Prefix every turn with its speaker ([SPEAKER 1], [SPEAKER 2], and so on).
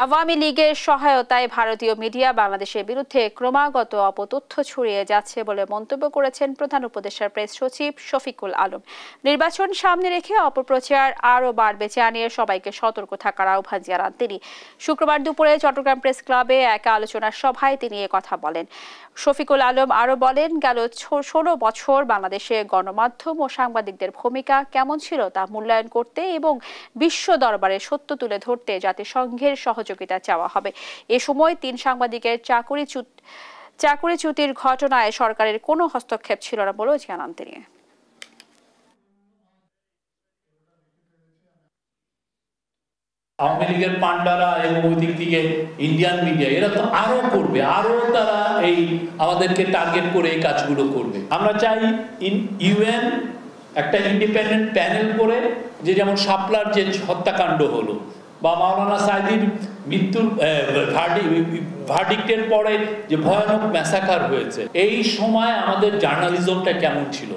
[SPEAKER 1] আওয়ামী লীগের সহায়তায় ভারতীয় মিডিয়া বাংলাদেশের বিরুদ্ধে ক্রমাগত অপতথ্য ছড়িয়ে যাচ্ছে বলে মন্তব্য করেছেন প্রধান উপদেষ্টার প্রেস সচিব শফিকুল আলম। নির্বাচন সামনে রেখে অপপ্রচার আরও বাড়বে জানিয়ে সবাইকে সতর্ক থাকার আহ্বান জানান তিনি। শুক্রবার দুপুরে চট্টগ্রাম প্রেস ক্লাবে এক আলোচনা সভায় তিনি কথা বলেন। শফিকুল আলম আরও বলেন, গেল 16 বছর বাংলাদেশে গণমাধ্যম ও সাংবাদিকদের ভূমিকা কেমন ছিল তা মূল্যায়ন করতে এবং বিশ্ব দরবারে সত্য তুলে ধরতে জাতিসংঘের সহযোগিতা চাওয়া হবে। এ সময় 3 সাংবাদিকের চাকুরিচ্যুতির ঘটনায় সরকারের কোনো হস্তক্ষেপ ছিল না বলেও জানান তিনি।
[SPEAKER 2] আওয়ামী লীগের পান্ডারা এবং ওই দিক থেকে ইন্ডিয়ান মিডিয়া এরা তো আরো করবে, আরো তারা এই আমাদেরকে টার্গেট করে এই কাজগুলো করবে। আমরা চাই ইউএন একটা ইন্ডিপেন্ডেন্ট প্যানেল করে, যে যেমন শাপলার যে হত্যাকাণ্ড হলো বা মাওলানা সাঈদীর মৃত্যুর ভার্ডিক্টের পরে যে ভয়ানক ম্যাসাকার হয়েছে, এই সময় আমাদের জার্নালিজমটা কেমন ছিল।